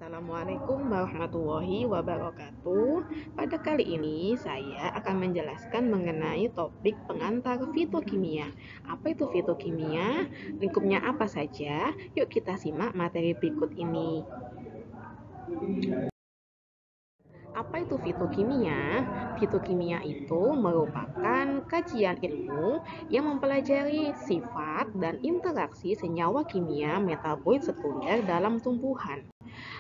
Assalamualaikum warahmatullahi wabarakatuh. Pada kali ini saya akan menjelaskan mengenai topik pengantar fitokimia. Apa itu fitokimia? Lingkupnya apa saja? Yuk kita simak materi berikut ini. Apa itu fitokimia? Fitokimia itu merupakan kajian ilmu yang mempelajari sifat dan interaksi senyawa kimia metabolit sekunder dalam tumbuhan.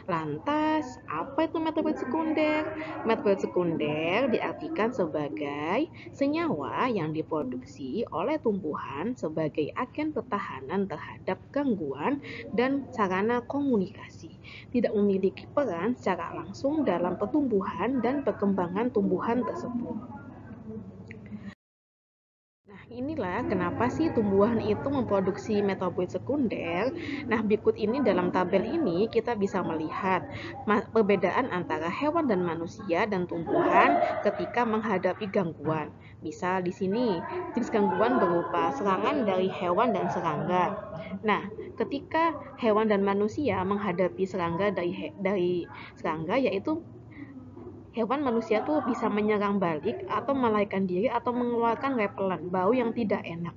Lantas, apa itu metabolit sekunder? Metabolit sekunder diartikan sebagai senyawa yang diproduksi oleh tumbuhan sebagai agen pertahanan terhadap gangguan dan sarana komunikasi. Tidak memiliki peran secara langsung dalam pertumbuhan dan perkembangan tumbuhan tersebut. Nah, inilah kenapa sih tumbuhan itu memproduksi metabolit sekunder. Nah, berikut ini dalam tabel ini kita bisa melihat perbedaan antara hewan dan manusia dan tumbuhan ketika menghadapi gangguan. Misal di sini, jenis gangguan berupa serangan dari hewan dan serangga. Nah, ketika hewan dan manusia menghadapi serangga dari serangga, yaitu hewan manusia tuh bisa menyerang balik atau melarikan diri atau mengeluarkan repelen bau yang tidak enak.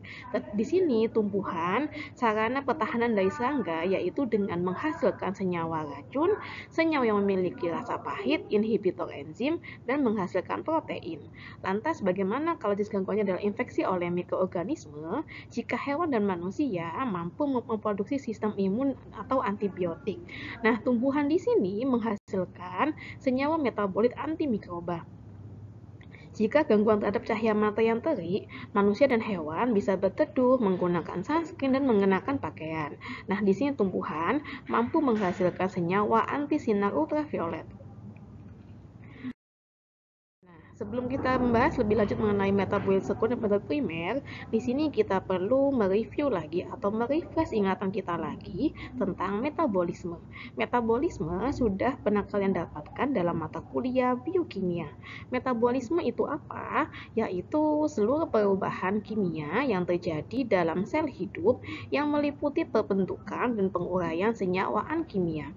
Di sini tumbuhan sarana pertahanan dari serangga yaitu dengan menghasilkan senyawa racun, senyawa yang memiliki rasa pahit, inhibitor enzim, dan menghasilkan protein. Lantas bagaimana kalau jenis gangguannya adalah infeksi oleh mikroorganisme? Jika hewan dan manusia mampu memproduksi sistem imun atau antibiotik. Nah, tumbuhan di sini menghasilkan senyawa metabolit antimikroba. Jika gangguan terhadap cahaya mata yang terik, manusia dan hewan bisa berteduh, menggunakan sunscreen, dan mengenakan pakaian. Nah, di sini tumbuhan mampu menghasilkan senyawa anti sinar ultraviolet. Sebelum kita membahas lebih lanjut mengenai metabolit sekunder dan metabolit primer, di sini kita perlu mereview lagi atau merefresh ingatan kita lagi tentang metabolisme. Metabolisme sudah pernah kalian dapatkan dalam mata kuliah biokimia. Metabolisme itu apa? Yaitu seluruh perubahan kimia yang terjadi dalam sel hidup yang meliputi pembentukan dan penguraian senyawa kimia.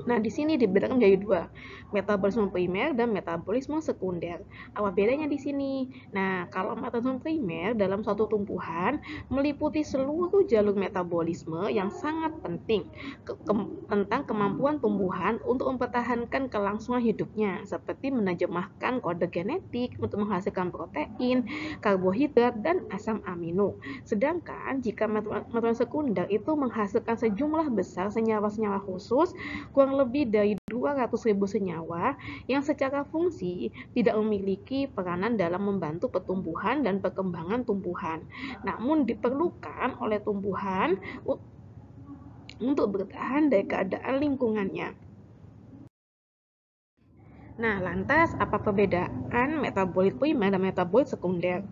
Nah, di sini dibedakan menjadi dua, metabolisme primer dan metabolisme sekunder. Apa bedanya di sini? Nah, kalau metabolisme primer dalam suatu tumbuhan meliputi seluruh jalur metabolisme yang sangat penting tentang kemampuan tumbuhan untuk mempertahankan kelangsungan hidupnya, seperti menerjemahkan kode genetik untuk menghasilkan protein, karbohidrat, dan asam amino. Sedangkan jika metabolisme sekunder itu menghasilkan sejumlah besar senyawa-senyawa khusus kurang lebih dari 200.000 senyawa yang secara fungsi tidak memiliki peranan dalam membantu pertumbuhan dan perkembangan tumbuhan, namun diperlukan oleh tumbuhan untuk bertahan dari keadaan lingkungannya. Nah, lantas apa perbedaan metabolit primer dan metabolit sekunder?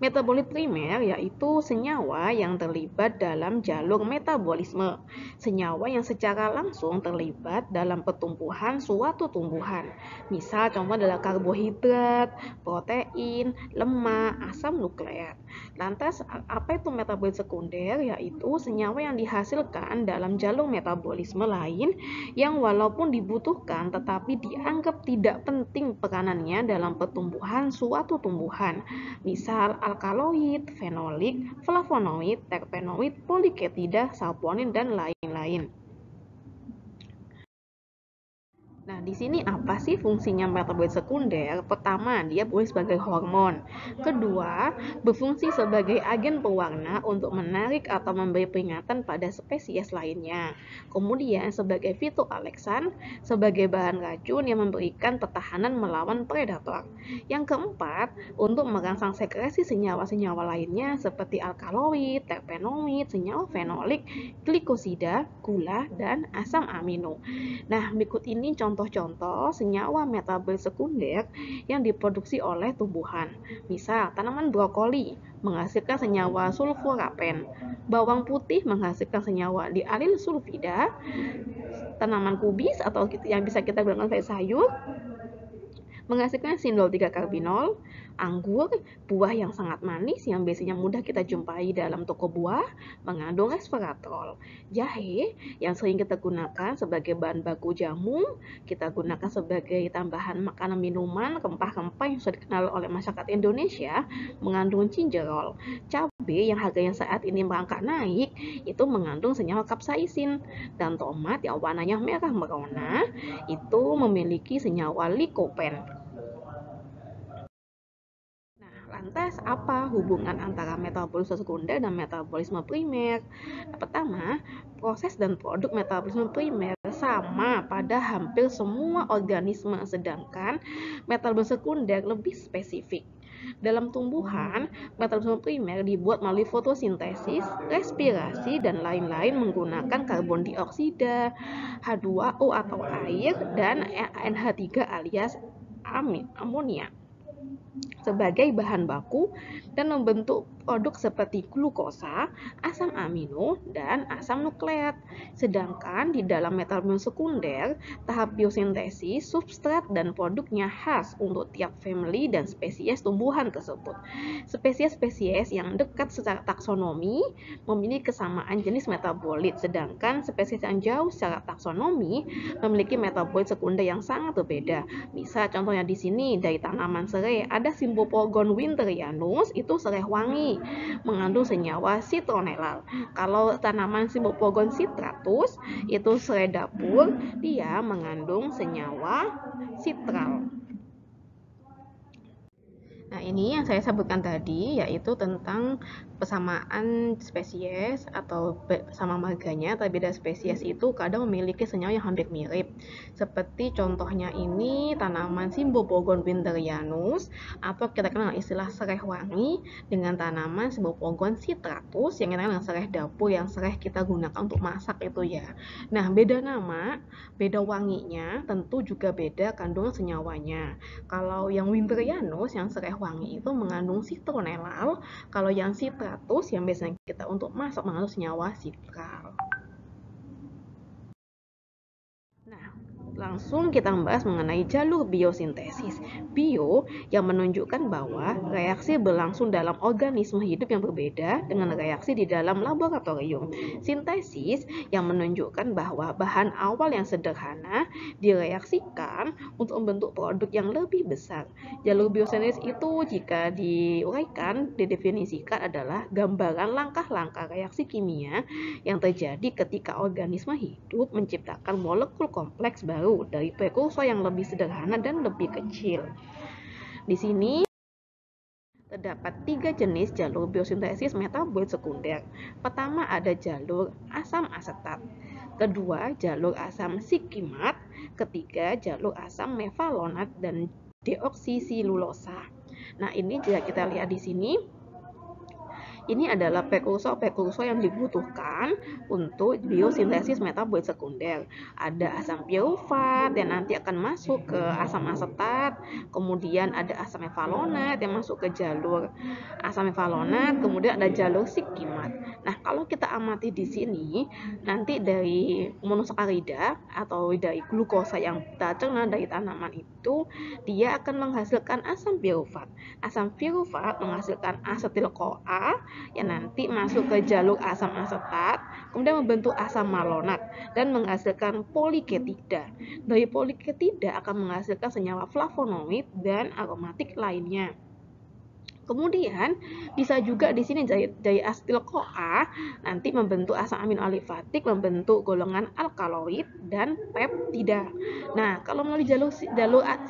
Metabolit primer yaitu senyawa yang terlibat dalam jalur metabolisme, senyawa yang secara langsung terlibat dalam pertumbuhan suatu tumbuhan. Misal contoh adalah karbohidrat, protein, lemak, asam nukleat. Lantas apa itu metabolit sekunder? Yaitu senyawa yang dihasilkan dalam jalur metabolisme lain yang walaupun dibutuhkan tetapi dianggap tidak penting peranannya dalam pertumbuhan suatu tumbuhan. Misal alkaloid, fenolik, flavonoid, terpenoid, poliketida, saponin, dan lain-lain. Nah, di sini apa sih fungsinya metabolit sekunder? Pertama, dia berfungsi sebagai hormon. Kedua, berfungsi sebagai agen pewarna untuk menarik atau memberi peringatan pada spesies lainnya. Kemudian, sebagai fitoaleksan, sebagai bahan racun yang memberikan pertahanan melawan predator. Yang keempat, untuk merangsang sekresi senyawa-senyawa lainnya seperti alkaloid, terpenoid, senyawa fenolik, glikosida, gula, dan asam amino. Nah, berikut ini contoh-contoh senyawa metabolit sekunder yang diproduksi oleh tumbuhan. Misal, tanaman brokoli menghasilkan senyawa sulforapen, bawang putih menghasilkan senyawa dialil sulfida, tanaman kubis atau yang bisa kita gunakan sebagai sayur menghasilkan sindol 3-karbinol. Anggur, buah yang sangat manis yang biasanya mudah kita jumpai dalam toko buah, mengandung resveratrol. Jahe yang sering kita gunakan sebagai bahan baku jamu, kita gunakan sebagai tambahan makanan minuman, rempah-rempah yang sudah dikenal oleh masyarakat Indonesia, mengandung gingerol. Cabai yang harganya saat ini merangkak naik, itu mengandung senyawa kapsaisin. Dan tomat yang warnanya merah merona, itu memiliki senyawa likopen. Lantas, apa hubungan antara metabolisme sekunder dan metabolisme primer? Pertama, proses dan produk metabolisme primer sama pada hampir semua organisme, sedangkan metabolisme sekunder lebih spesifik. Dalam tumbuhan, metabolisme primer dibuat melalui fotosintesis, respirasi, dan lain-lain menggunakan karbon dioksida, H2O atau air, dan NH3 alias amonia sebagai bahan baku dan membentuk produk seperti glukosa, asam amino, dan asam nukleat. Sedangkan di dalam metabolisme sekunder, tahap biosintesis, substrat, dan produknya khas untuk tiap family dan spesies tumbuhan tersebut. Spesies-spesies yang dekat secara taksonomi memiliki kesamaan jenis metabolit, sedangkan spesies yang jauh secara taksonomi memiliki metabolit sekunder yang sangat berbeda. Misal contohnya di sini dari tanaman serai ada Symbopogon winterianus, itu serai wangi mengandung senyawa citronellal. Kalau tanaman Symbopogon citratus itu serai dapur, dia mengandung senyawa citral. Nah, ini yang saya sebutkan tadi yaitu tentang persamaan spesies atau sama marganya, tapi beda spesies itu kadang memiliki senyawa yang hampir mirip. Seperti contohnya ini tanaman Symbopogon winterianus atau kita kenal istilah serai wangi dengan tanaman Symbopogon citratus yang kita kenal serai dapur yang serai kita gunakan untuk masak itu ya. Nah, beda nama, beda wanginya, tentu juga beda kandungan senyawanya. Kalau yang winterianus yang serai wangi itu mengandung citronellal, kalau yang citratus yang biasanya kita untuk masak mengandung senyawa citral. Nah, langsung kita membahas mengenai jalur biosintesis. Bio yang menunjukkan bahwa reaksi berlangsung dalam organisme hidup yang berbeda dengan reaksi di dalam laboratorium. Sintesis yang menunjukkan bahwa bahan awal yang sederhana direaksikan untuk membentuk produk yang lebih besar. Jalur biosintesis itu jika diuraikan, didefinisikan adalah gambaran langkah-langkah reaksi kimia yang terjadi ketika organisme hidup menciptakan molekul kompleks baru dari prekursor yang lebih sederhana dan lebih kecil. Di sini terdapat 3 jenis jalur biosintesis metabolit sekunder. Pertama ada jalur asam asetat, kedua jalur asam sikimat, ketiga jalur asam mevalonat dan deoksisilulosa. Nah, ini jika kita lihat di sini, ini adalah prekursor-prekursor yang dibutuhkan untuk biosintesis metabolit sekunder. Ada asam pirufat yang nanti akan masuk ke asam asetat, kemudian ada asam mevalonat yang masuk ke jalur asam mevalonat, kemudian ada jalur sikimat. Nah, kalau kita amati di sini, nanti dari monosakarida atau dari glukosa yang kita cerna dari tanaman itu, dia akan menghasilkan asam pirufat. Asam pirufat menghasilkan asetil-CoA yang nanti masuk ke jalur asam asetat, kemudian membentuk asam malonat dan menghasilkan poliketida. Dari poliketida akan menghasilkan senyawa flavonoid dan aromatik lainnya. Kemudian bisa juga di sini dari asetil-CoA nanti membentuk asam amino alifatik, membentuk golongan alkaloid dan peptida. Nah, kalau melalui jalur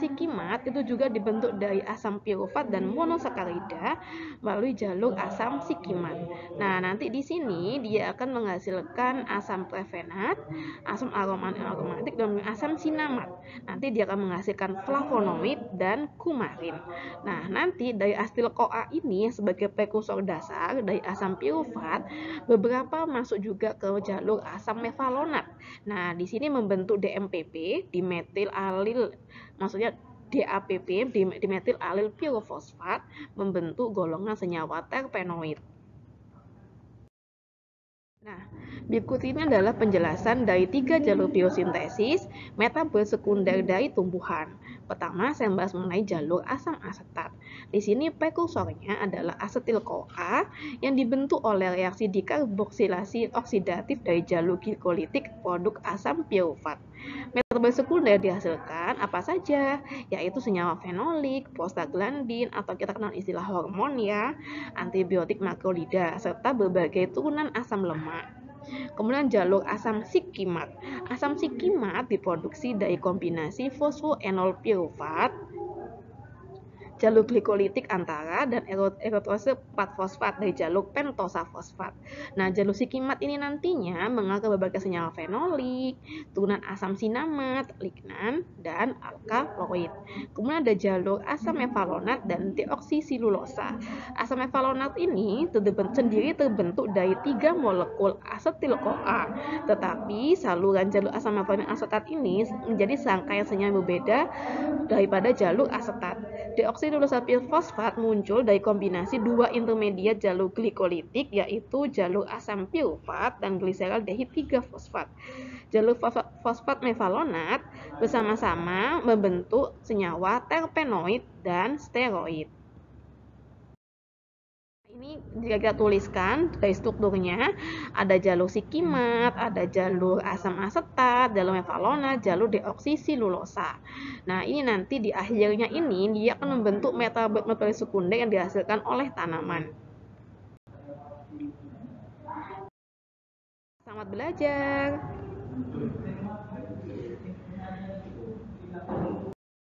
sikimat itu juga dibentuk dari asam pirufat dan monosakarida melalui jalur asam sikimat. Nah, nanti di sini dia akan menghasilkan asam prefenat, asam aromatik dan asam sinamat. Nanti dia akan menghasilkan flavonoid dan kumarin. Nah, nanti dari asetil-CoA ini sebagai prekursor dasar dari asam pirufat, beberapa masuk juga ke jalur asam mevalonat. Nah, di sini membentuk DMPP, dimetil alil, maksudnya DAPP, dimetil alil pirofosfat, membentuk golongan senyawa terpenoid. Nah, berikut ini adalah penjelasan dari 3 jalur biosintesis metabolit sekunder dari tumbuhan. Pertama, saya membahas mengenai jalur asam asetat. Di sini prekursornya adalah asetil-CoA yang dibentuk oleh reaksi dikarboksilasi oksidatif dari jalur glikolitik produk asam pirufat. Metabolit sekunder dihasilkan apa saja, yaitu senyawa fenolik, prostaglandin, atau kita kenal istilah hormon ya, antibiotik makrolida, serta berbagai turunan asam lemak. Kemudian jalur asam sikimat. Asam sikimat diproduksi dari kombinasi fosfoenol pirufat, jalur glikolitik antara, dan eritrose 4-fosfat dari jalur pentosa fosfat. Nah, jalur sikimat ini nantinya mengalir berbagai senyawa fenolik, turunan asam sinamat, lignan, dan alkaloid. Kemudian ada jalur asam mevalonat dan deoksisilulosa. Asam mevalonat ini sendiri terbentuk dari 3 molekul asetil-CoA, tetapi saluran jalur asam mevalonat asetat ini menjadi serangkaian senyawa berbeda daripada jalur asetat. Deoksidilulosa fosfat muncul dari kombinasi dua intermediat jalur glikolitik, yaitu jalur asam pirufat dan gliseraldehid 3-fosfat. Jalur fosfat mevalonat bersama-sama membentuk senyawa terpenoid dan steroid. Ini jika kita tuliskan dari strukturnya, ada jalur sikimat, ada jalur asam asetat, jalur mevalonat, jalur deoksisilulosa. Nah, ini nanti di akhirnya ini dia akan membentuk metabolit sekunder yang dihasilkan oleh tanaman. Selamat belajar.